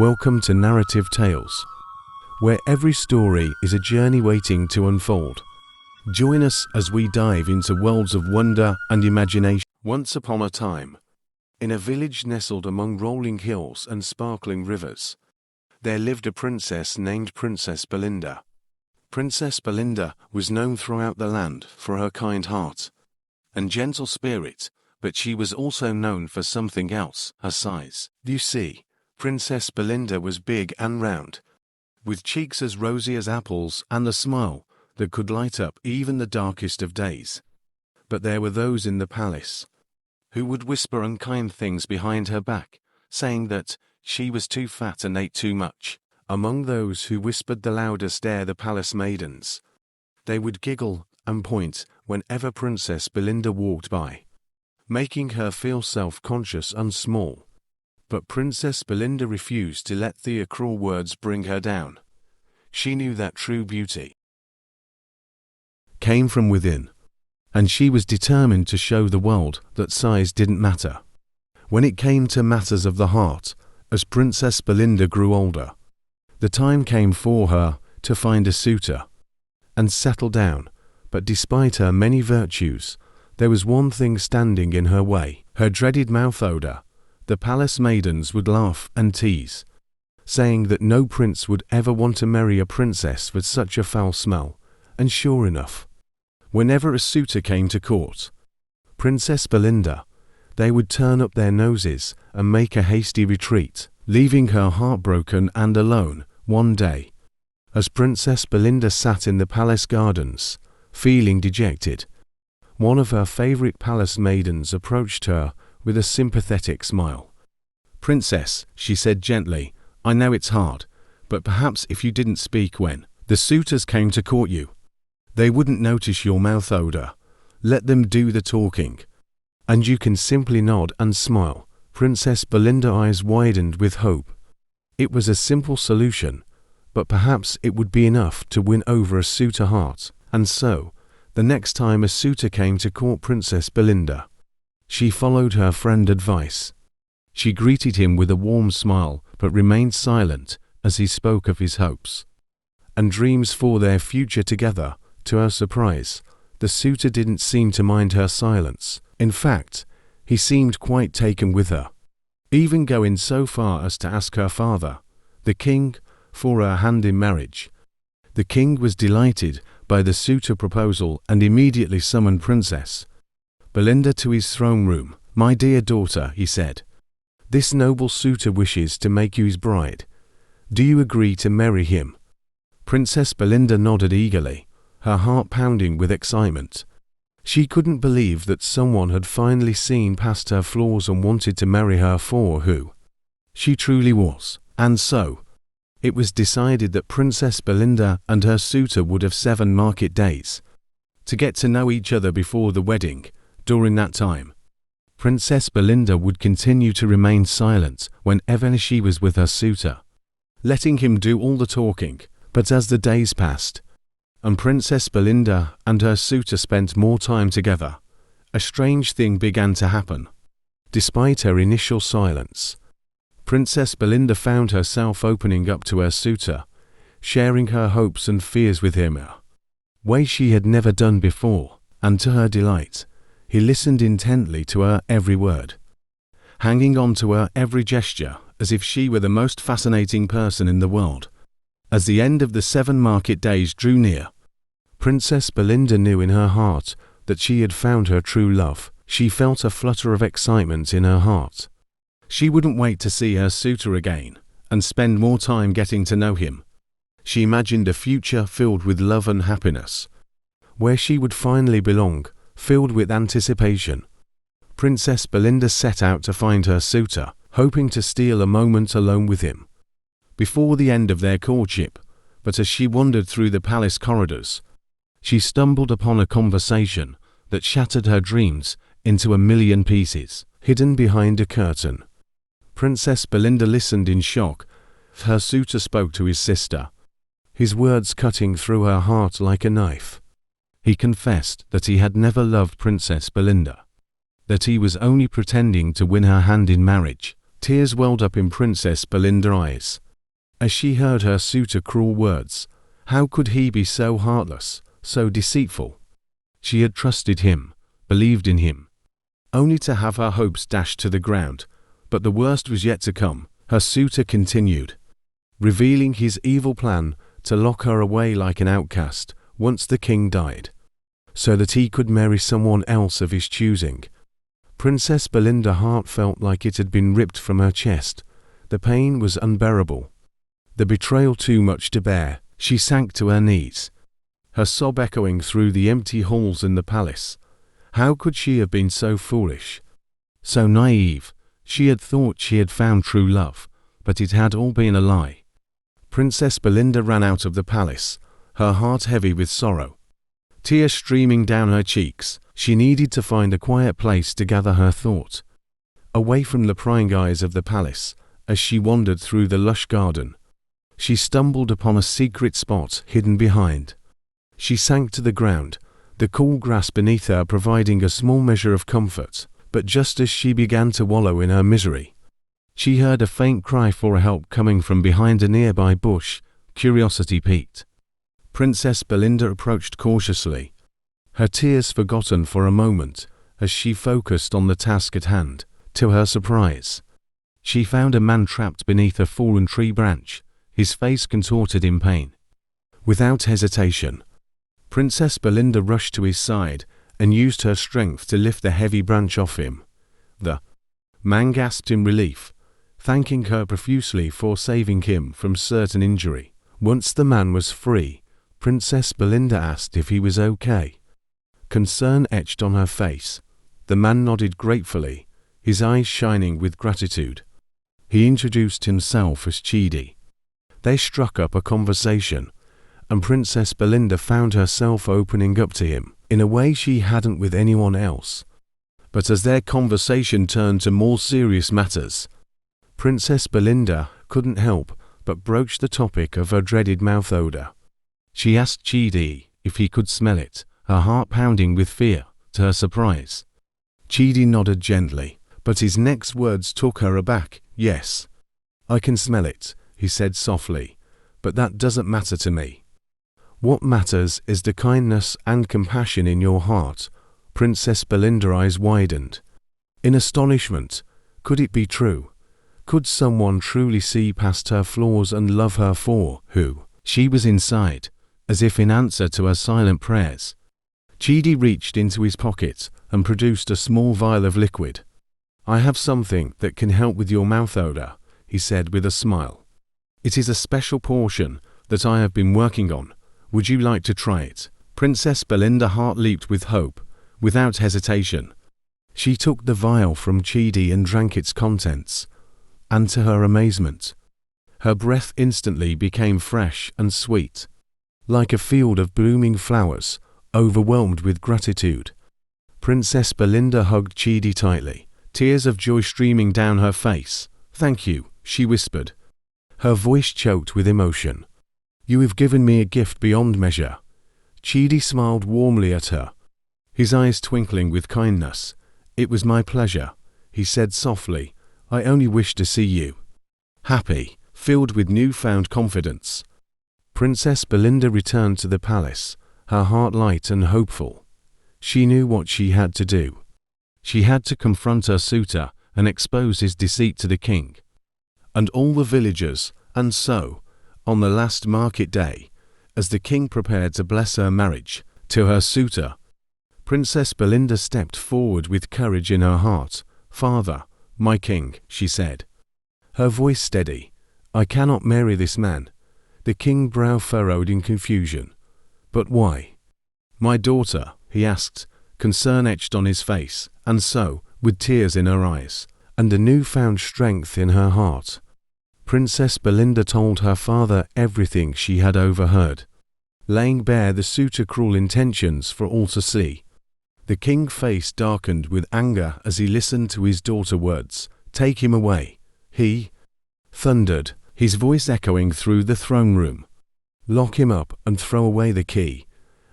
Welcome to Narrative Tales, where every story is a journey waiting to unfold. Join us as we dive into worlds of wonder and imagination. Once upon a time, in a village nestled among rolling hills and sparkling rivers, there lived a princess named Princess Belinda. Princess Belinda was known throughout the land for her kind heart and gentle spirit, but she was also known for something else, her size. You see, Princess Belinda was big and round, with cheeks as rosy as apples and a smile that could light up even the darkest of days. But there were those in the palace who would whisper unkind things behind her back, saying that she was too fat and ate too much. Among those who whispered the loudest dare the palace maidens. They would giggle and point whenever Princess Belinda walked by, making her feel self-conscious and small. But Princess Belinda refused to let their cruel words bring her down. She knew that true beauty came from within, and she was determined to show the world that size didn't matter. When it came to matters of the heart, as Princess Belinda grew older, the time came for her to find a suitor and settle down. But despite her many virtues, there was one thing standing in her way: her dreaded mouth odor. The palace maidens would laugh and tease, saying that no prince would ever want to marry a princess with such a foul smell. And sure enough, whenever a suitor came to court Princess Belinda, they would turn up their noses and make a hasty retreat, leaving her heartbroken and alone. One day, as Princess Belinda sat in the palace gardens, feeling dejected, one of her favorite palace maidens approached her with a sympathetic smile. "Princess," she said gently, "I know it's hard, but perhaps if you didn't speak when the suitors came to court you, they wouldn't notice your mouth odor. Let them do the talking, and you can simply nod and smile." Princess Belinda's eyes widened with hope. It was a simple solution, but perhaps it would be enough to win over a suitor heart. And so, the next time a suitor came to court Princess Belinda, she followed her friend's advice. She greeted him with a warm smile, but remained silent as he spoke of his hopes and dreams for their future together. To her surprise, the suitor didn't seem to mind her silence. In fact, he seemed quite taken with her, even going so far as to ask her father, the king, for her hand in marriage. The king was delighted by the suitor proposal and immediately summoned Princess Belinda to his throne room. "My dear daughter," he said, "this noble suitor wishes to make you his bride. Do you agree to marry him?" Princess Belinda nodded eagerly, her heart pounding with excitement. She couldn't believe that someone had finally seen past her flaws and wanted to marry her for who she truly was. And so, it was decided that Princess Belinda and her suitor would have 7 market days to get to know each other before the wedding. During that time, Princess Belinda would continue to remain silent whenever she was with her suitor, letting him do all the talking. But as the days passed, and Princess Belinda and her suitor spent more time together, a strange thing began to happen. Despite her initial silence, Princess Belinda found herself opening up to her suitor, sharing her hopes and fears with him in a way she had never done before. And to her delight, he listened intently to her every word, hanging on to her every gesture as if she were the most fascinating person in the world. As the end of the 7 market days drew near, Princess Belinda knew in her heart that she had found her true love. She felt a flutter of excitement in her heart. She wouldn't wait to see her suitor again and spend more time getting to know him. She imagined a future filled with love and happiness, where she would finally belong, filled with anticipation. Princess Belinda set out to find her suitor, hoping to steal a moment alone with him before the end of their courtship. But as she wandered through the palace corridors, she stumbled upon a conversation that shattered her dreams into a million pieces. Hidden behind a curtain, Princess Belinda listened in shock. Her suitor spoke to his sister, his words cutting through her heart like a knife. He confessed that he had never loved Princess Belinda, that he was only pretending to win her hand in marriage. Tears welled up in Princess Belinda's eyes as she heard her suitor cruel words. How could he be so heartless, so deceitful? She had trusted him, believed in him, only to have her hopes dashed to the ground. But the worst was yet to come. Her suitor continued, revealing his evil plan to lock her away like an outcast once the king died, so that he could marry someone else of his choosing. Princess Belinda's heart felt like it had been ripped from her chest. The pain was unbearable, the betrayal too much to bear. She sank to her knees, her sob echoing through the empty halls in the palace. How could she have been so foolish, so naive? She had thought she had found true love, but it had all been a lie. Princess Belinda ran out of the palace, her heart heavy with sorrow, tears streaming down her cheeks. She needed to find a quiet place to gather her thought, away from the prying eyes of the palace. As she wandered through the lush garden, she stumbled upon a secret spot hidden behind. She sank to the ground, the cool grass beneath her providing a small measure of comfort. But just as she began to wallow in her misery, she heard a faint cry for help coming from behind a nearby bush. Curiosity piqued. Princess Belinda approached cautiously, her tears forgotten for a moment as she focused on the task at hand. To her surprise, she found a man trapped beneath a fallen tree branch, his face contorted in pain. Without hesitation, Princess Belinda rushed to his side and used her strength to lift the heavy branch off him. The man gasped in relief, thanking her profusely for saving him from certain injury. Once the man was free, Princess Belinda asked if he was okay. Concern etched on her face. The man nodded gratefully, his eyes shining with gratitude. He introduced himself as Chidi. They struck up a conversation, and Princess Belinda found herself opening up to him in a way she hadn't with anyone else. But as their conversation turned to more serious matters, Princess Belinda couldn't help but broach the topic of her dreaded mouth odor. She asked Chidi if he could smell it, her heart pounding with fear. To her surprise, Chidi nodded gently, but his next words took her aback. Yes, I can smell it, he said softly, but that doesn't matter to me. What matters is the kindness and compassion in your heart. Princess Belinda's eyes widened in astonishment. Could it be true? Could someone truly see past her flaws and love her for who she was inside? As if in answer to her silent prayers, Chidi reached into his pocket and produced a small vial of liquid. I have something that can help with your mouth odor, he said with a smile. It is a special portion that I have been working on. Would you like to try it? Princess Belinda's heart leaped with hope. Without hesitation, she took the vial from Chidi and drank its contents. And to her amazement, her breath instantly became fresh and sweet, like a field of blooming flowers, overwhelmed with gratitude. Princess Belinda hugged Chidi tightly, tears of joy streaming down her face. Thank you, she whispered, her voice choked with emotion. You have given me a gift beyond measure. Chidi smiled warmly at her, his eyes twinkling with kindness. It was my pleasure, he said softly. I only wish to see you happy, filled with newfound confidence. Princess Belinda returned to the palace, her heart light and hopeful. She knew what she had to do. She had to confront her suitor and expose his deceit to the king and all the villagers. And so, on the last market day, as the king prepared to bless her marriage to her suitor, Princess Belinda stepped forward with courage in her heart. Father, my king, she said, her voice steady, I cannot marry this man. The king's brow furrowed in confusion. But why? My daughter, he asked, concern etched on his face. And so, with tears in her eyes and a newfound strength in her heart, Princess Belinda told her father everything she had overheard, laying bare the suitor's cruel intentions for all to see. The king's face darkened with anger as he listened to his daughter's words. Take him away, he thundered, his voice echoing through the throne room. Lock him up and throw away the key.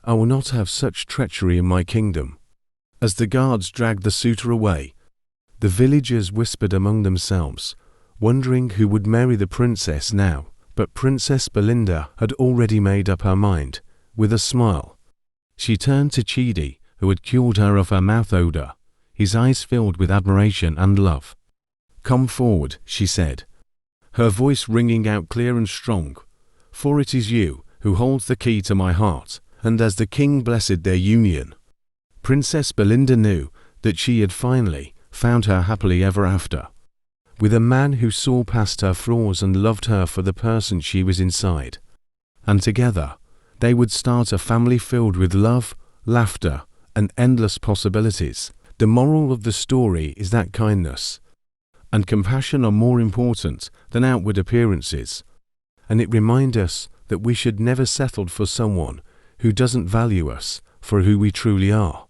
I will not have such treachery in my kingdom. As the guards dragged the suitor away, the villagers whispered among themselves, wondering who would marry the princess now. But Princess Belinda had already made up her mind. With a smile, she turned to Chidi, who had cured her of her mouth odor, his eyes filled with admiration and love. "Come forward," she said, her voice ringing out clear and strong, "for it is you who holds the key to my heart." And as the king blessed their union, Princess Belinda knew that she had finally found her happily ever after, with a man who saw past her flaws and loved her for the person she was inside. And together, they would start a family filled with love, laughter, and endless possibilities. The moral of the story is that kindness and compassion are more important than outward appearances, and it reminds us that we should never settle for someone who doesn't value us for who we truly are.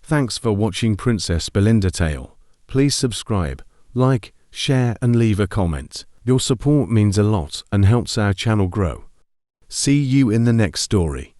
Thanks for watching Princess Belinda Tale. Please subscribe, like, share and leave a comment. Your support means a lot and helps our channel grow. See you in the next story.